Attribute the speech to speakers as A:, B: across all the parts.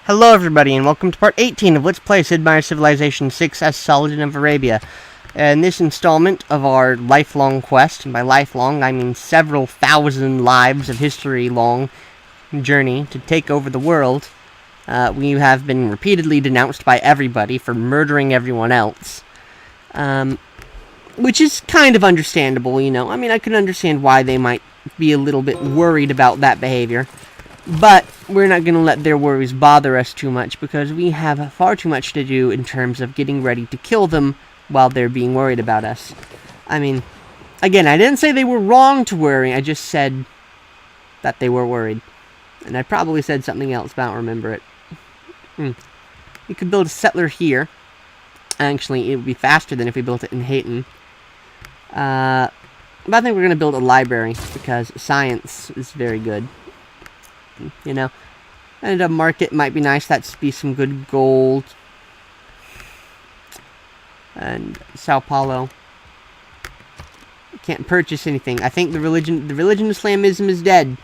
A: Hello everybody, and welcome to part 18 of Let's Play Sid Meier Civilization 6 as Saladin of Arabia. In this installment of our lifelong quest, and by lifelong I mean several thousand lives of history-long journey to take over the world, we have been repeatedly denounced by everybody for murdering everyone else. Which is kind of understandable, you know. I mean, I can understand why they might be a little bit worried about that behavior. But we're not going to let their worries bother us too much, because we have far too much to do in terms of getting ready to kill them while they're being worried about us. I mean, again, I didn't say they were wrong to worry, I just said that they were worried. And I probably said something else, but I don't remember it. We could build a settler here. Actually, it would be faster than if we built it in Hayton. But I think we're going to build a library, because science is very good. You know, and a market might be nice. That'd be some good gold. And Sao Paulo. Can't purchase anything. I think the religion of Islamism is dead.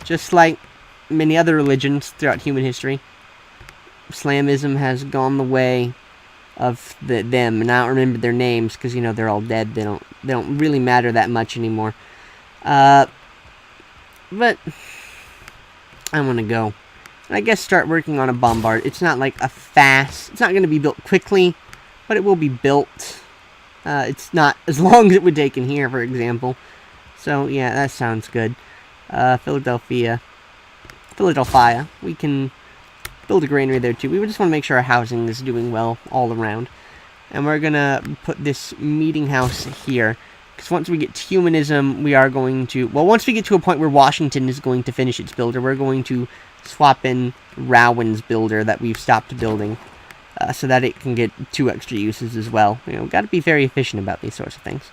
A: Just like many other religions throughout human history. Islamism has gone the way of them, and I don't remember their names because, you know, they're all dead. They don't really matter that much anymore. But I want to go. And I guess start working on a bombard. It's not like it's not going to be built quickly, but it will be built. It's not as long as it would take in here, for example. So, yeah, that sounds good. Philadelphia. We can build a granary there, too. We just want to make sure our housing is doing well all around. And we're going to put this meeting house here. Because once we get to humanism, we are going to... Well, once we get to a point where Washington is going to finish its builder, we're going to swap in Rowan's builder that we've stopped building. So that it can get 2 extra uses as well. You know, got to be very efficient about these sorts of things.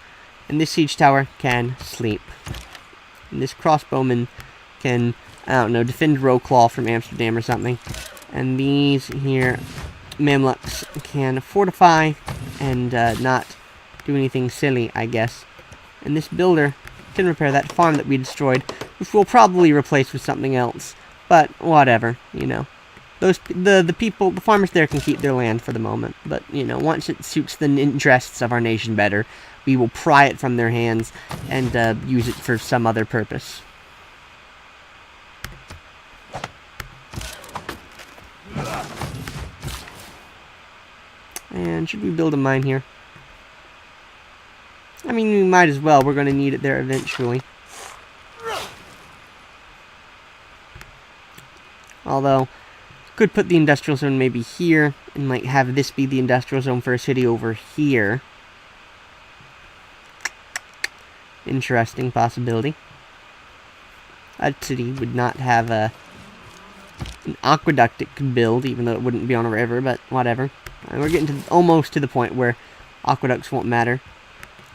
A: And this siege tower can sleep. And this crossbowman can, I don't know, defend Rowclaw from Amsterdam or something. And these here, Mamluks, can fortify and not do anything silly, I guess. And this builder can repair that farm that we destroyed, which we'll probably replace with something else. But whatever, you know. The farmers there can keep their land for the moment. But, you know, once it suits the interests of our nation better, we will pry it from their hands and use it for some other purpose. And should we build a mine here? I mean, we might as well. We're going to need it there eventually. Although, could put the industrial zone maybe here, and like have this be the industrial zone for a city over here. Interesting possibility. That city would not have an aqueduct it could build, even though it wouldn't be on a river, but whatever. And we're getting to almost to the point where aqueducts won't matter.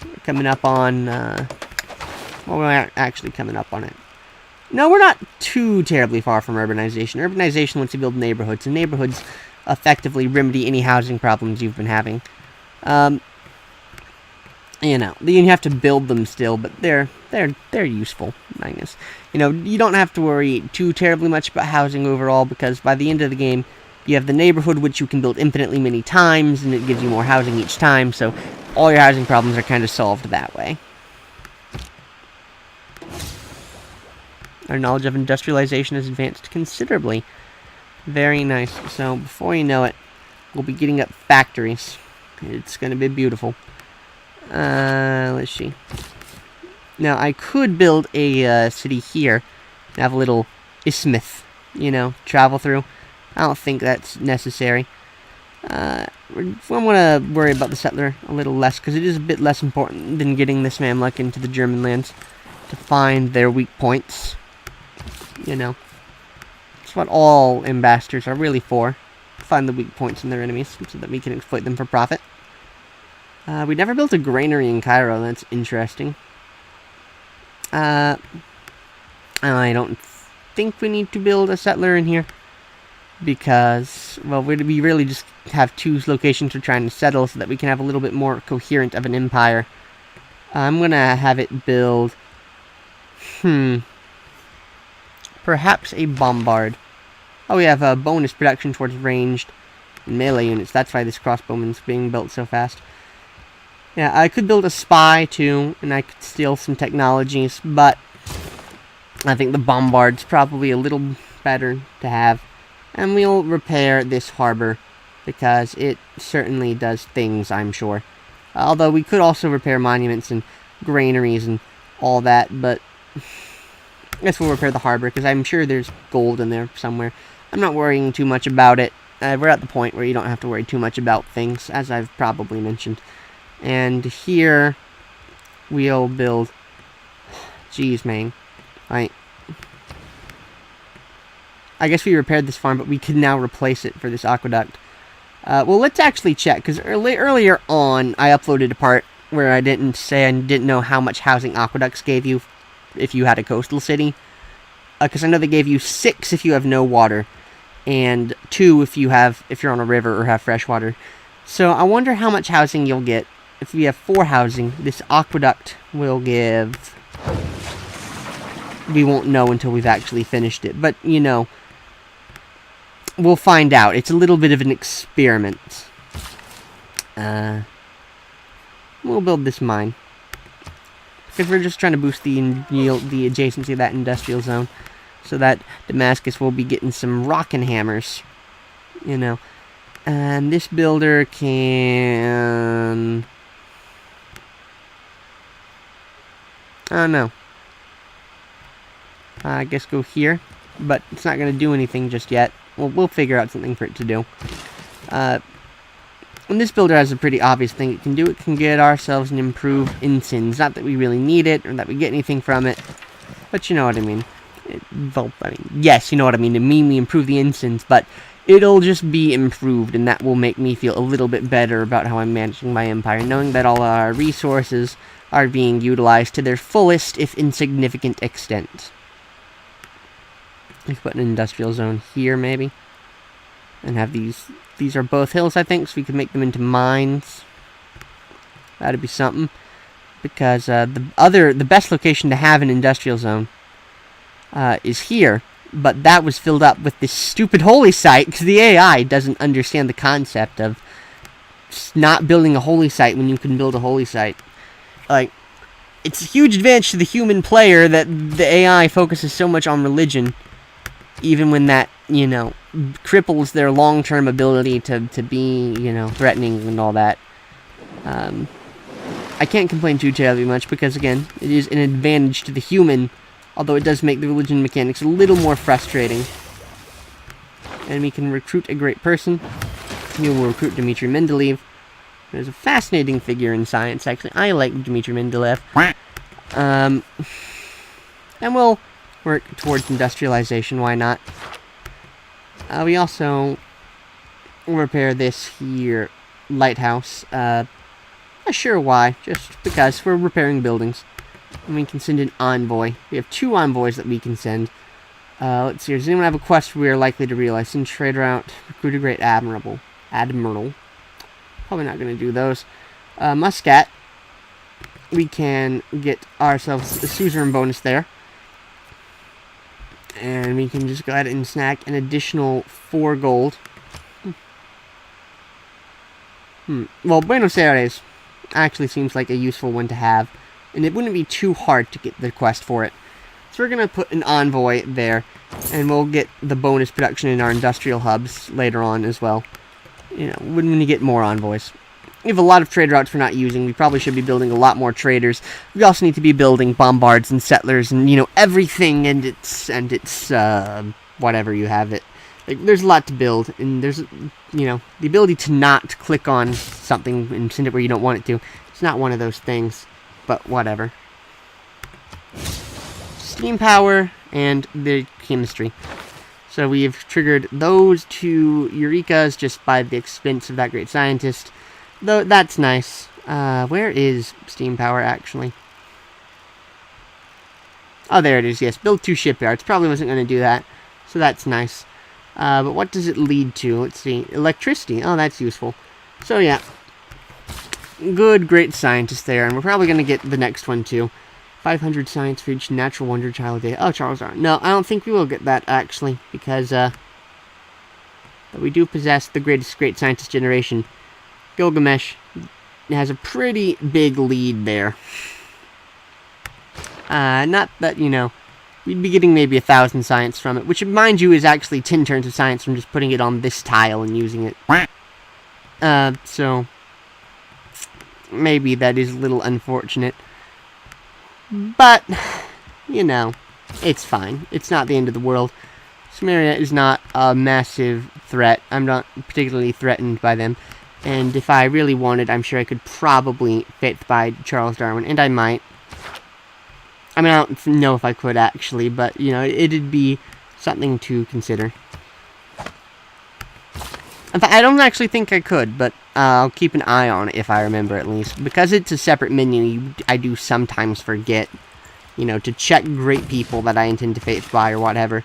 A: We're coming up on, well, we're not actually coming up on it. No, we're not too terribly far from urbanization. Urbanization lets you build neighborhoods, and neighborhoods effectively remedy any housing problems you've been having. You know, you have to build them still, but they're useful, I guess. You know, you don't have to worry too terribly much about housing overall, because by the end of the game, you have the neighborhood, which you can build infinitely many times, and it gives you more housing each time, so all your housing problems are kind of solved that way. Our knowledge of industrialization has advanced considerably. Very nice. So, before you know it, we'll be getting up factories. It's going to be beautiful. Let's see. Now, I could build a city here and have a little isthmus, you know, travel through. I don't think that's necessary. We want to worry about the settler a little less, because it is a bit less important than getting this Mamluk into the German lands to find their weak points. You know, that's what all ambassadors are really for. Find the weak points in their enemies, so that we can exploit them for profit. We never built a granary in Cairo. That's interesting. I don't think we need to build a settler in here, because, well, we really just have 2 locations we're trying to settle, so that we can have a little bit more coherent of an empire. I'm gonna have it build, perhaps a bombard. Oh, we have bonus production towards ranged melee units. That's why this crossbowman's being built so fast. Yeah, I could build a spy, too, and I could steal some technologies, but I think the bombard's probably a little better to have. And we'll repair this harbor, because it certainly does things, I'm sure. Although we could also repair monuments and granaries and all that, but I guess we'll repair the harbor, because I'm sure there's gold in there somewhere. I'm not worrying too much about it. We're at the point where you don't have to worry too much about things, as I've probably mentioned. And here, we'll build... Jeez, man. I guess we repaired this farm, but we can now replace it for this aqueduct. Well, let's actually check, because earlier on, I uploaded a part where I didn't say I didn't know how much housing aqueducts gave you if you had a coastal city. Because I know they gave you 6 if you have no water, and 2 if you're on a river or have fresh water. So I wonder how much housing you'll get. If we have 4 housing, this aqueduct will give... We won't know until we've actually finished it. But, you know, we'll find out. It's a little bit of an experiment. We'll build this mine. Because we're just trying to boost the adjacency of that industrial zone. So that Damascus will be getting some rockin' hammers. You know. And this builder can... Oh, no. I guess go here. But it's not going to do anything just yet. We'll figure out something for it to do. And this builder has a pretty obvious thing it can do. It can get ourselves an improved ensigns. Not that we really need it, or that we get anything from it. But you know what I mean. Yes, you know what I mean. To me, we improve the ensigns, but it'll just be improved, and that will make me feel a little bit better about how I'm managing my empire, knowing that all our resources are being utilized to their fullest, if insignificant, extent. We can put an industrial zone here, maybe. And have these... These are both hills, I think, so we can make them into mines. That'd be something. Because the best location to have an industrial zone is here. But that was filled up with this stupid holy site, because the AI doesn't understand the concept of not building a holy site when you can build a holy site. Like, it's a huge advantage to the human player that the AI focuses so much on religion, even when that, you know, cripples their long-term ability to be, you know, threatening and all that. I can't complain too terribly much, because, again, it is an advantage to the human, although it does make the religion mechanics a little more frustrating. And we can recruit a great person. We will recruit Dmitry Mendeleev. There's a fascinating figure in science, actually. I like Dmitry Mendeleev. And we'll work towards industrialization, why not? We also repair this here lighthouse. Not sure why, just because we're repairing buildings. And we can send an envoy. We have 2 envoys that we can send. Let's see, does anyone have a quest we are likely to realize? Send trader out, recruit a great admiral. Probably not going to do those. Muscat. We can get ourselves a suzerain bonus there. And we can just go ahead and snag an additional 4 gold. Well, Buenos Aires actually seems like a useful one to have. And it wouldn't be too hard to get the quest for it. So we're going to put an envoy there. And we'll get the bonus production in our industrial hubs later on as well. You know, when we get more envoys. We have a lot of trade routes we're not using. We probably should be building a lot more traders. We also need to be building bombards and settlers and, you know, everything and it's whatever you have it. Like, there's a lot to build, and there's, you know, the ability to not click on something and send it where you don't want it to. It's not one of those things, but whatever. Steam power and the chemistry. So we've triggered those 2 Eurekas just by the expense of that great scientist. Though, that's nice. Where is steam power, actually? Oh, there it is, yes. Build 2 shipyards. Probably wasn't going to do that. So that's nice. But what does it lead to? Let's see. Electricity. Oh, that's useful. So, yeah. Good, great scientist there. And we're probably going to get the next one, too. 500 science for each natural wonder child a day. Oh, Charles Darwin. No, I don't think we will get that, actually. Because, But we do possess the greatest great scientist generation. Gilgamesh has a pretty big lead there. Not that, you know, we'd be getting maybe 1,000 science from it, which, mind you, is actually 10 turns of science from just putting it on this tile and using it. So maybe that is a little unfortunate. But, you know, it's fine. It's not the end of the world. Sumeria is not a massive threat. I'm not particularly threatened by them. And if I really wanted, I'm sure I could probably faith by Charles Darwin, and I might. I mean, I don't know if I could, actually, but, you know, it'd be something to consider. I don't actually think I could, but I'll keep an eye on it if I remember, at least. Because it's a separate menu, I do sometimes forget, you know, to check great people that I intend to faith by or whatever.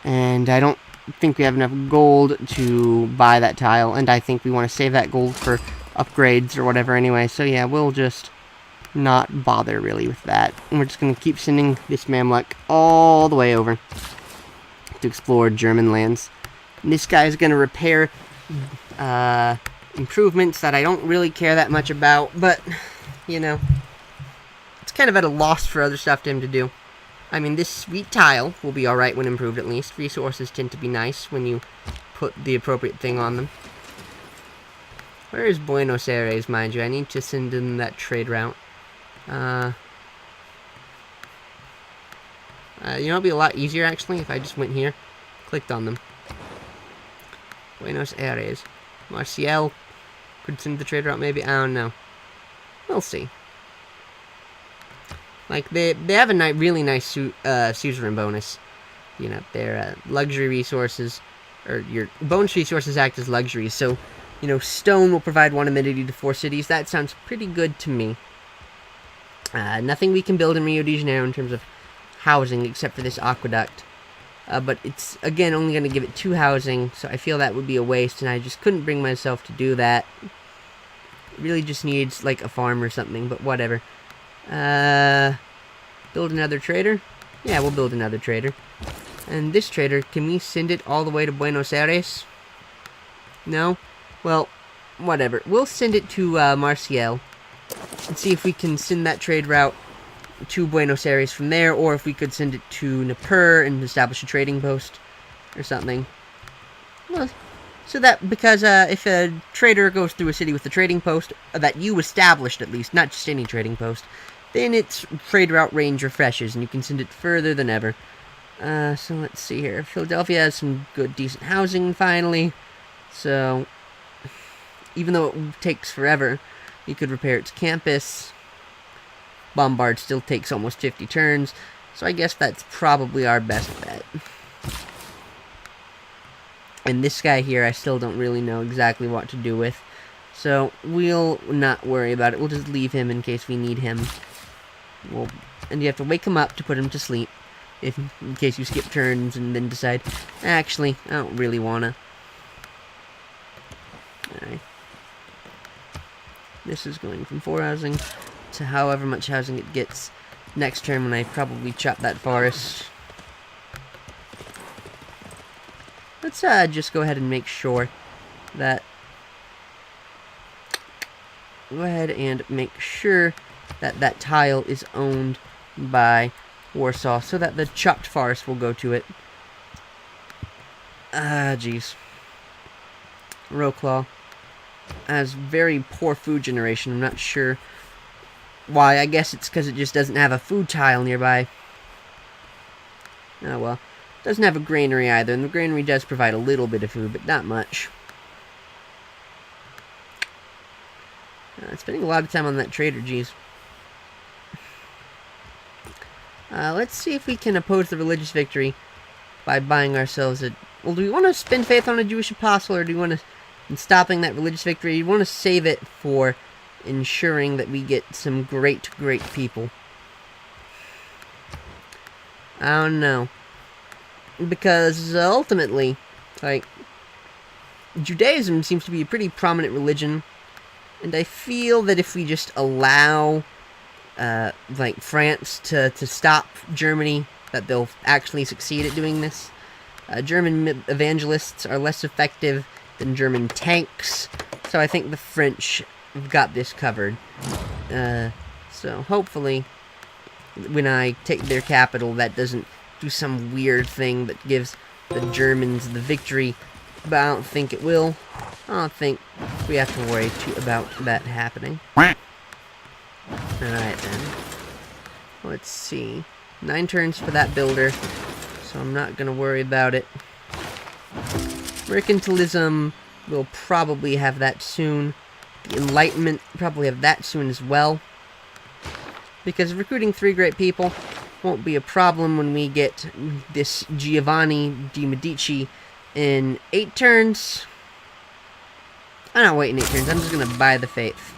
A: And I don't think we have enough gold to buy that tile, and I think we want to save that gold for upgrades or whatever anyway. So yeah, we'll just not bother really with that. And we're just going to keep sending this Mamluk all the way over to explore German lands. And this guy is going to repair improvements that I don't really care that much about, but, you know, it's kind of at a loss for other stuff to him to do. I mean, this sweet tile will be alright when improved, at least. Resources tend to be nice when you put the appropriate thing on them. Where is Buenos Aires, mind you? I need to send in that trade route. You know, it'd be a lot easier, actually, if I just went here, clicked on them. Buenos Aires. Marcial could send the trade route, maybe? I don't know. We'll see. Like, they have a really nice suzerain bonus. You know, their luxury resources, or your bonus resources act as luxuries. So, you know, stone will provide 1 amenity to 4 cities. That sounds pretty good to me. Nothing we can build in Rio de Janeiro in terms of housing, except for this aqueduct. But it's, again, only going to give it 2 housing, so I feel that would be a waste, and I just couldn't bring myself to do that. It really just needs, like, a farm or something, but whatever. Build another trader? Yeah, we'll build another trader. And this trader, can we send it all the way to Buenos Aires? No? Well, whatever. We'll send it to, Marcial. And see if we can send that trade route to Buenos Aires from there, or if we could send it to Nippur and establish a trading post or something. Well, so that, because if a trader goes through a city with a trading post that you established, at least, not just any trading post, then its trade route range refreshes, and you can send it further than ever. So let's see here. Philadelphia has some good, decent housing, finally. So, even though it takes forever, you could repair its campus. Bombard still takes almost 50 turns, so I guess that's probably our best bet. And this guy here, I still don't really know exactly what to do with, so we'll not worry about it. We'll just leave him in case we need him. And you have to wake him up to put him to sleep, in case you skip turns and then decide, actually, I don't really wanna. Alright. This is going from 4 housing to however much housing it gets next turn when I probably chop that forest. Let's just go ahead and make sure that... Go ahead and make sure that that tile is owned by Warsaw, so that the chopped forest will go to it. Jeez. Rowclaw has very poor food generation. I'm not sure why. I guess it's because it just doesn't have a food tile nearby. Oh well. Doesn't have a granary either, and the granary does provide a little bit of food, but not much. Spending a lot of time on that trader, geez. Let's see if we can oppose the religious victory by buying ourselves a... Well, do we want to spend faith on a Jewish apostle, or do we want to... In stopping that religious victory, you want to save it for ensuring that we get some great, great people. I don't know. Because ultimately, like, Judaism seems to be a pretty prominent religion, and I feel that if we just allow, like, France to stop Germany, that they'll actually succeed at doing this. German evangelists are less effective than German tanks, so I think the French have got this covered. So hopefully, when I take their capital, that doesn't do some weird thing that gives the Germans the victory, but I don't think it will. I don't think we have to worry about that happening. Alright then. Let's see. 9 turns for that builder, so I'm not going to worry about it. Mercantilism will probably have that soon. The Enlightenment probably have that soon as well. Because recruiting 3 great people won't be a problem when we get this Giovanni de' Medici in 8 turns. I'm not waiting 8 turns, I'm just going to buy the faith.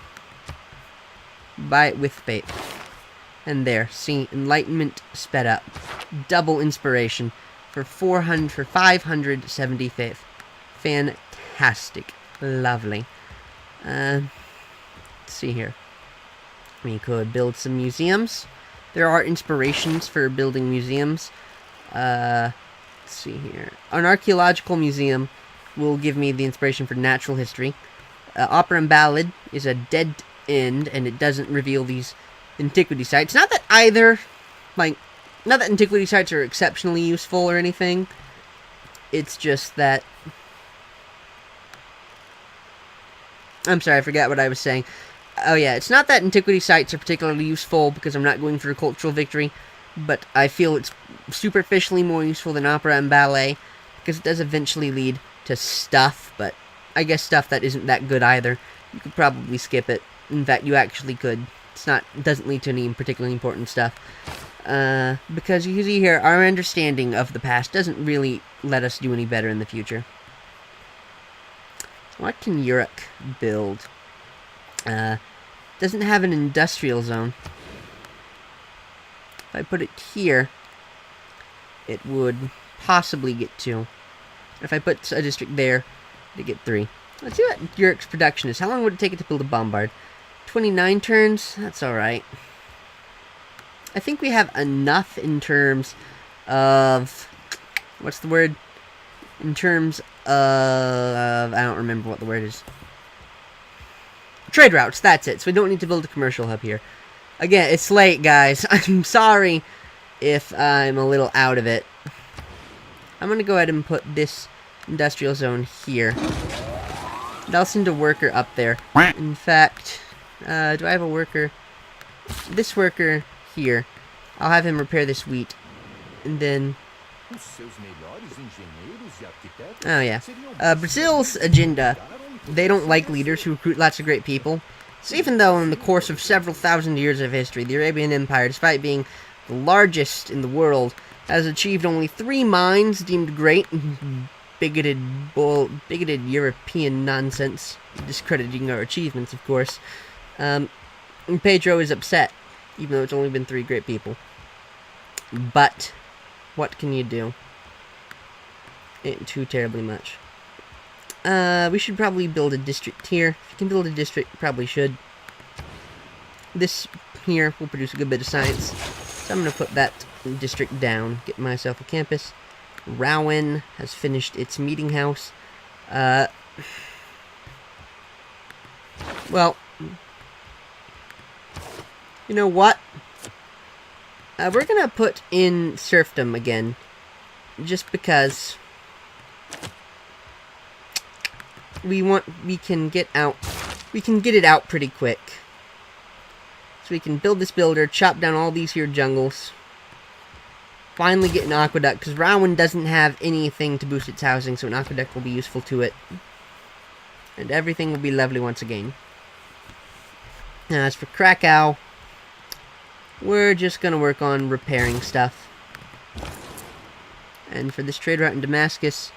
A: Buy it with faith. And there, see, Enlightenment sped up. Double inspiration for 570 faith. Fantastic. Lovely. Let's see here. We could build some museums. There are inspirations for building museums. Let's see here. An archaeological museum will give me the inspiration for natural history. Opera and Ballad is a dead end, and it doesn't reveal these antiquity sites. Not that antiquity sites are exceptionally useful or anything. It's just that... I'm sorry, I forgot what I was saying. Oh yeah, it's not that antiquity sites are particularly useful because I'm not going for a cultural victory, but I feel it's superficially more useful than opera and ballet, because it does eventually lead to stuff, but I guess stuff that isn't that good either. You could probably skip it. In fact, you actually could. It doesn't lead to any particularly important stuff. Because you see here, our understanding of the past doesn't really let us do any better in the future. What can Europe build? Doesn't have an industrial zone. If I put it here, it would possibly get 2. If I put a district there, it'd get 3. Let's see what Europe's production is. How long would it take it to build a bombard? 29 turns? That's alright. I think we have enough in terms of... What's the word? In terms of... I don't remember what the word is. Trade routes, that's it. So we don't need to build a commercial hub here. Again, it's late, guys. I'm sorry if I'm a little out of it. I'm going to go ahead and put this industrial zone here. And I'll send a worker up there. In fact, do I have a worker? This worker here. I'll have him repair this wheat. And then... Oh, yeah. Brazil's agenda... They don't like leaders who recruit lots of great people. So even though in the course of several thousand years of history, the Arabian Empire, despite being the largest in the world, has achieved only 3 mines deemed great. Bigoted European nonsense. Discrediting our achievements, of course. And Pedro is upset, even though it's only been 3 great people. But, what can you do? Ain't too terribly much. We should probably build a district here. If you can build a district, you probably should. This here will produce a good bit of science. So I'm going to put that district down. Get myself a campus. Rowan has finished its meeting house. Well, you know what? We're going to put in serfdom again. Just because... we can get it out pretty quick. So we can build this builder, chop down all these here jungles. Finally get an aqueduct, because Rowan doesn't have anything to boost its housing, so an aqueduct will be useful to it. And everything will be lovely once again. Now, as for Krakow, we're just going to work on repairing stuff. And for this trade route in Damascus,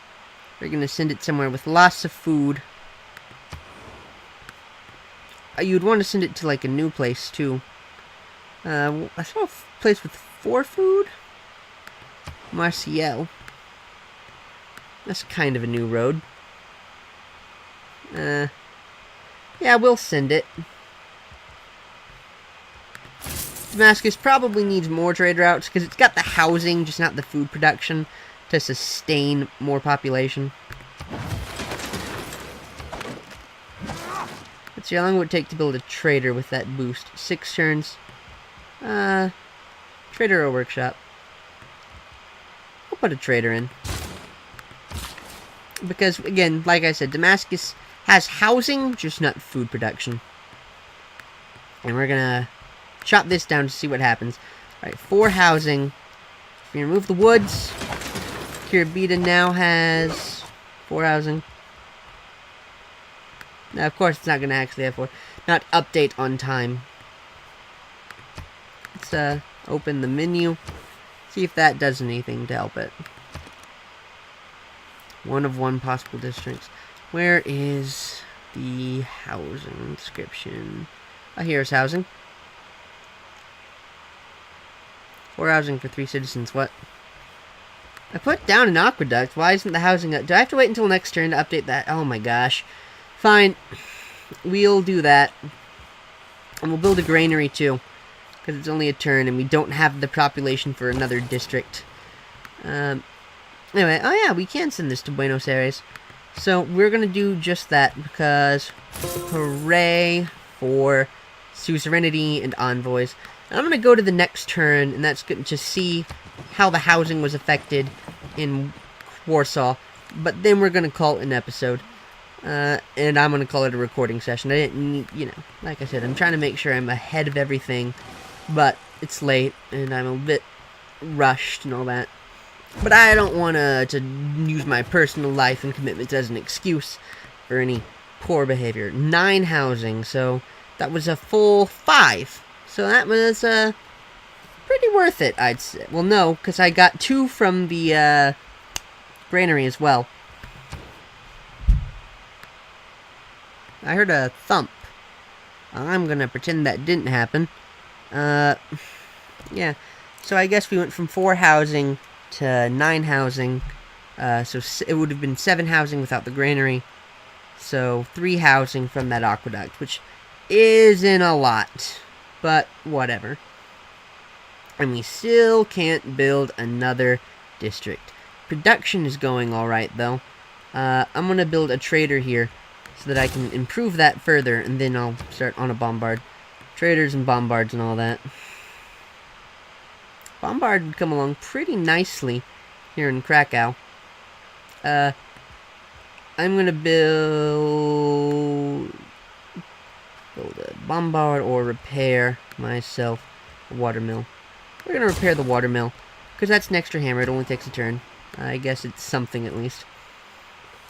A: we're going to send it somewhere with lots of food. You'd want to send it to, like, a new place, too. I saw a place with 4 food? Marciel. That's kind of a new road. Yeah, we'll send it. Damascus probably needs more trade routes, because it's got the housing, just not the food production. to sustain more population. Let's see, how long would it take to build a trader with that boost? 6 turns. Trader or workshop. I'll put a trader in. Because, again, like I said, Damascus has housing, just not food production. And we're gonna chop this down to see what happens. Alright, 4 housing. If you remove the woods, Kiribita now has 4 housing. Now, of course, it's not gonna actually have 4. Not update on time. Let's open the menu. See if that does anything to help it. 1 of 1 possible districts. Where is the housing description? Oh, here's housing. 4 housing for 3 citizens. What? I put down an aqueduct. Why isn't the housing up? Do I have to wait until next turn to update that? Oh my gosh. Fine. We'll do that. And we'll build a granary too. Because it's only a turn and we don't have the population for another district. Anyway, oh yeah, we can send this to Buenos Aires. So we're going to do just that because hooray for suzerainty and envoys. And I'm going to go to the next turn, and that's good to see how the housing was affected in Warsaw. But then we're going to call it an episode. And I'm going to call it a recording session. I didn't need, you know, like I said, I'm trying to make sure I'm ahead of everything. But it's late, and I'm a bit rushed and all that. But I don't want to use my personal life and commitments as an excuse for any poor behavior. 9 housing, so that was a full 5. So that was pretty worth it, I'd say. Well, no, because I got 2 from the granary as well. I heard a thump. I'm going to pretend that didn't happen. Yeah. So I guess we went from 4 housing to 9 housing. So it would have been 7 housing without the granary. So 3 housing from that aqueduct, which isn't a lot. But whatever. And we still can't build another district. Production is going alright, though. I'm going to build a trader here so that I can improve that further, and then I'll start on a bombard. Traders and bombards and all that. Bombard would come along pretty nicely here in Krakow. I'm going to build a bombard or repair myself a watermill. We're going to repair the watermill, because that's an extra hammer. It only takes a turn. I guess it's something at least.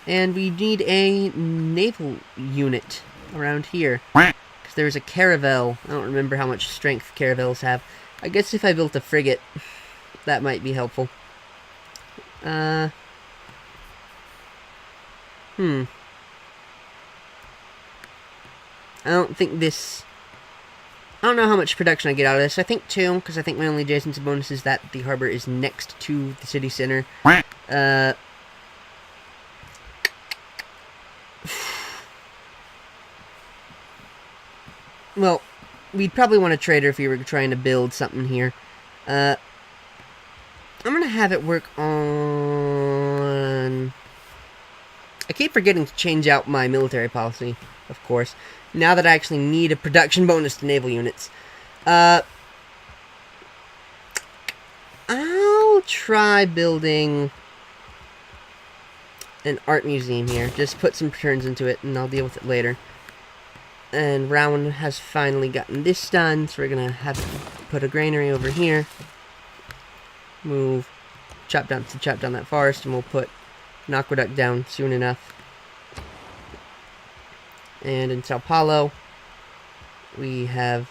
A: And we need a naval unit around here. Because there's a caravel. I don't remember how much strength caravels have. I guess if I built a frigate, that might be helpful. I don't think this... I don't know how much production I get out of this. I think 2, because I think my only adjacency bonus is that the harbor is next to the city center. Well, we'd probably want a trader if we were trying to build something here. I'm going to have it work on... I keep forgetting to change out my military policy, of course, now that I actually need a production bonus to naval units. I'll try building an art museum here. Just put some turns into it, and I'll deal with it later. And Rowan has finally gotten this done, so we're going to have to put a granary over here. Chop down that forest, and we'll put an aqueduct down soon enough. And in Sao Paulo, we have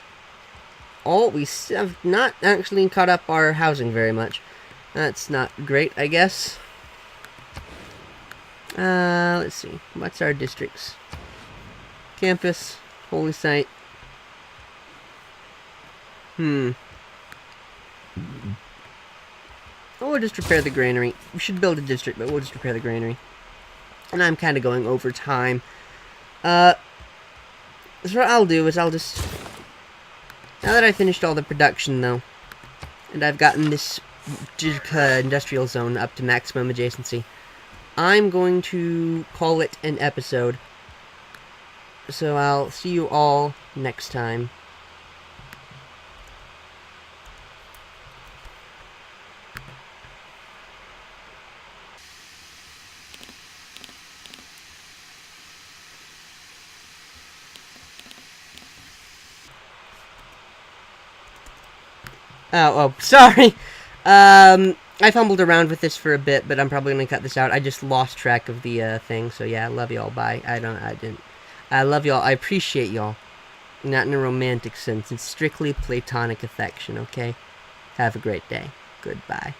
A: not actually caught up our housing very much. That's not great, I guess. Let's see. What's our districts? Campus, Holy Site. Oh, we'll just repair the granary. We should build a district, but we'll just repair the granary. And I'm kind of going over time. So what I'll do is I'll just... Now that I finished all the production, though, and I've gotten this industrial zone up to maximum adjacency. I'm going to call it an episode. So I'll see you all next time. Oh, sorry. I fumbled around with this for a bit, but I'm probably gonna cut this out. I just lost track of the thing. So yeah, I love y'all. Bye. I love y'all. I appreciate y'all. Not in a romantic sense. It's strictly platonic affection. Okay. Have a great day. Goodbye.